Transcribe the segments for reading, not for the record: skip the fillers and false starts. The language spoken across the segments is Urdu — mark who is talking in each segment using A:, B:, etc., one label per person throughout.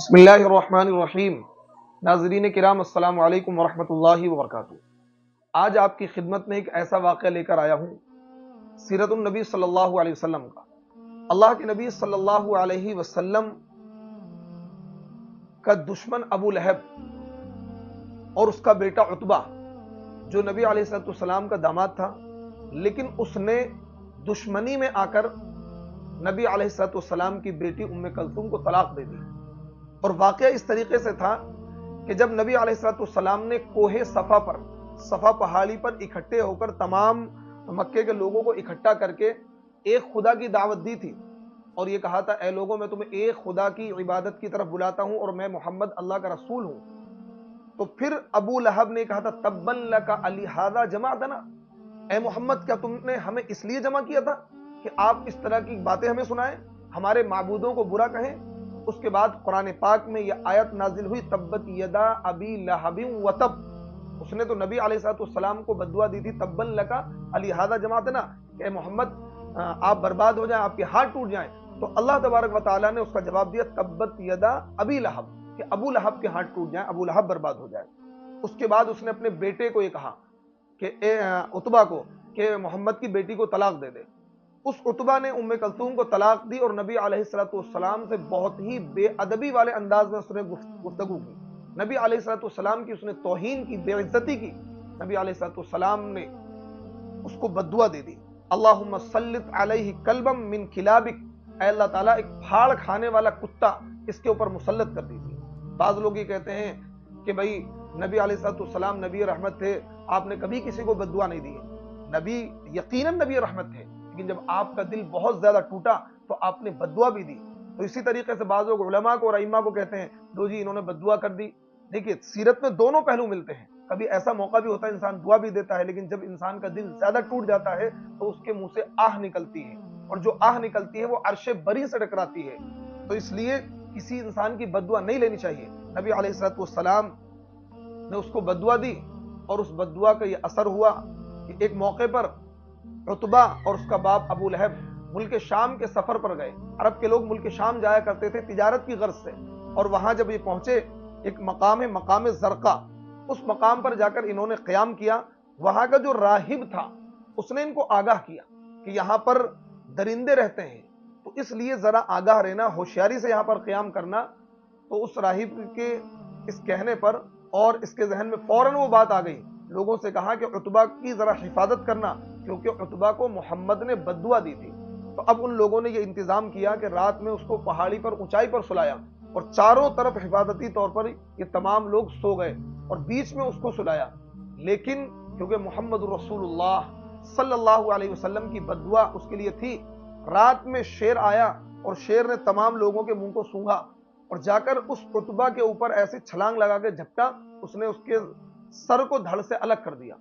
A: بسم اللہ الرحمن الرحیم۔ ناظرین کرام السلام علیکم ورحمۃ اللہ وبرکاتہ۔ آج آپ کی خدمت میں ایک ایسا واقعہ لے کر آیا ہوں سیرت النبی صلی اللہ علیہ وسلم کا۔ اللہ کے نبی صلی اللہ علیہ وسلم کا دشمن ابو لہب اور اس کا بیٹا عتبہ جو نبی علیہ السلام کا داماد تھا، لیکن اس نے دشمنی میں آ کر نبی علیہ السلام کی بیٹی ام کلثوم کو طلاق دے دی۔ اور واقعہ اس طریقے سے تھا کہ جب نبی علیہ السلام نے کوہ صفا پہاڑی پر اکٹھے ہو کر تمام مکے کے لوگوں کو اکٹھا کر کے ایک خدا کی دعوت دی تھی اور یہ کہا تھا، اے لوگوں میں تمہیں ایک خدا کی عبادت کی طرف بلاتا ہوں اور میں محمد اللہ کا رسول ہوں، تو پھر ابو لہب نے کہا تھا، تبا لک لہذا جمعتنا، اے محمد کیا تم نے ہمیں اس لیے جمع کیا تھا کہ آپ اس طرح کی باتیں ہمیں سنائیں، ہمارے معبودوں کو برا کہیں۔ اس کے بعد قرآن پاک میں یہ آیت نازل ہوئی، تبت یدا ابی لہب وتب۔ اس نے تو نبی علیہ السلام کو بد دعا دی تھی، تبا لک لہذا جمعتنا، کہ اے محمد آپ برباد ہو جائیں، آپ کے ہاتھ ٹوٹ جائیں۔ تو اللہ تبارک و تعالیٰ نے اس کا جواب دیا، تبت یدا ابی لہب، کہ ابو لہب کے ہاتھ ٹوٹ جائیں، ابو لہب برباد ہو جائے۔ اس کے بعد اس نے اپنے بیٹے کو یہ کہا کہ عتبہ کو کہ محمد کی بیٹی کو طلاق دے دے۔ اس عتبہ نے ام کلثوم کو طلاق دی اور نبی علیہ السلام سے بہت ہی بے ادبی والے انداز میں اس نے گفتگو کی، نبی علیہ السلام کی اس نے توہین کی، بے عزتی کی۔ نبی علیہ السلام نے اس کو بد دعا دے دی، اللہم سلط علیہ کلبا من کلابک، اے اللہ تعالیٰ ایک پھاڑ کھانے والا کتا اس کے اوپر مسلط کر دیجیے۔ بعض لوگ یہ کہتے ہیں کہ بھائی نبی علیہ السلام نبی رحمت تھے، آپ نے کبھی کسی کو بد دعا نہیں دی۔ نبی یقیناً نبی رحمت تھے، لیکن جب آپ کا دل بہت زیادہ ٹوٹا تو آپ نے بد دعا بھی دی۔ تو اسی طریقے سے بعض لوگ علماء کو اور ائمہ کو کہتے ہیں، لو جی انہوں نے بد دعا کر دی۔ دیکھیے سیرت میں دونوں پہلو ملتے ہیں، کبھی ایسا موقع بھی ہوتا ہے انسان دعا بھی دیتا ہے، لیکن جب انسان کا دل زیادہ ٹوٹ جاتا ہے تو اس کے منہ سے آہ نکلتی ہے، اور جو آہ نکلتی ہے وہ عرش بری سے ٹکراتی ہے۔ تو اس لیے کسی انسان کی بد دعا نہیں لینی چاہیے۔ نبی علیہ السلام نے اس کو بد دعا دی اور اس بد دعا کا یہ اثر ہوا کہ ایک موقع پر عتبہ اور اس کا باپ ابو لہب ملک شام کے سفر پر گئے۔ عرب کے لوگ ملک شام جایا کرتے تھے تجارت کی غرض سے، اور وہاں جب یہ پہنچے ایک مقام ہے، مقام زرقا، اس مقام پر جا کر انہوں نے قیام کیا۔ وہاں کا جو راہب تھا اس نے ان کو آگاہ کیا کہ یہاں پر درندے رہتے ہیں، تو اس لیے ذرا آگاہ رہنا، ہوشیاری سے یہاں پر قیام کرنا۔ تو اس راہب کے اس کہنے پر اور اس کے ذہن میں فوراً وہ بات آ گئی، لوگوں سے کہا کہ عتبہ کی ذرا حفاظت کرنا، کیونکہ عتبہ کو محمد نے بد دعا دی تھی۔ تو اب ان لوگوں نے یہ انتظام کیا کہ رات میں اس کو پہاڑی پر اونچائی پر سلایا اور چاروں طرف حفاظتی طور پر یہ تمام لوگ سو گئے اور بیچ میں اس کو سلایا۔ لیکن کیونکہ محمد رسول اللہ صلی اللہ علیہ وسلم کی بد دعا اس کے لیے تھی، رات میں شیر آیا اور شیر نے تمام لوگوں کے منہ کو سونگھا اور جا کر اس عتبہ کے اوپر ایسے چھلانگ لگا کے جھپٹا، اس نے اس کے سر کو دھڑ سے الگ کر دیا۔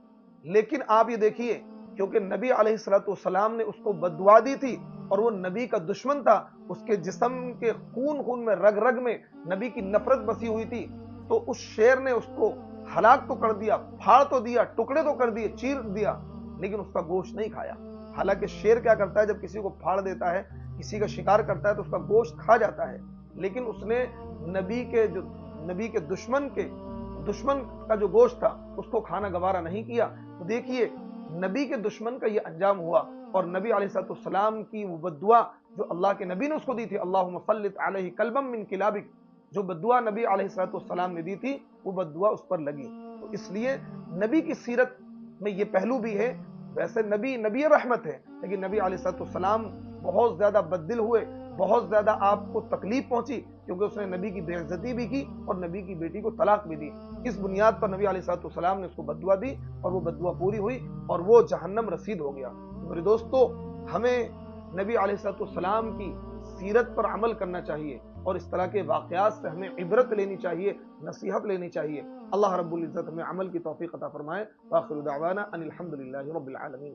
A: لیکن آپ یہ دیکھیے، کیونکہ نبی علیہ السلام نے اس کو بد دعا دی تھی اور وہ نبی کا دشمن تھا، اس کے جسم کے خون میں، رگ رگ میں نبی کی نفرت بسی ہوئی تھی، تو اس شیر نے اس کو ہلاک تو کر دیا، پھاڑ تو دیا، ٹکڑے تو کر دیے، چیر دیا، لیکن اس کا گوشت نہیں کھایا۔ حالانکہ شیر کیا کرتا ہے، جب کسی کو پھاڑ دیتا ہے، کسی کا شکار کرتا ہے تو اس کا گوشت کھا جاتا ہے، لیکن اس نے نبی کے دشمن کا جو گوشت تھا اس کو کھانا گوارا نہیں کیا۔ تو دیکھیے نبی کے دشمن کا یہ انجام ہوا، اور نبی علیہ السلام کی وہ بد دعا جو اللہ کے نبی نے اس کو دی تھی، اللہم سلط علیہ کلبا من کلابک، جو بد دعا نبی علیہ السلام نے دی تھی وہ بد دعا اس پر لگی۔ تو اس لیے نبی کی سیرت میں یہ پہلو بھی ہے، ویسے نبی رحمت ہے، لیکن نبی علیہ السلام بہت زیادہ بد دل ہوئے، بہت زیادہ آپ کو تکلیف پہنچی، کیونکہ اس نے نبی کی بے عزتی بھی کی اور نبی کی بیٹی کو طلاق بھی دی۔ اس بنیاد پر نبی علیہ السلام نے اس کو بد دعا دی اور وہ بد دعا پوری ہوئی اور وہ جہنم رسید ہو گیا۔ میرے دوستو، ہمیں نبی علیہ السلام کی سیرت پر عمل کرنا چاہیے اور اس طرح کے واقعات سے ہمیں عبرت لینی چاہیے، نصیحت لینی چاہیے۔ اللہ رب العزت ہمیں عمل کی توفیق عطا فرمائے۔ وآخر دعوانا ان الحمد للہ رب العالمین۔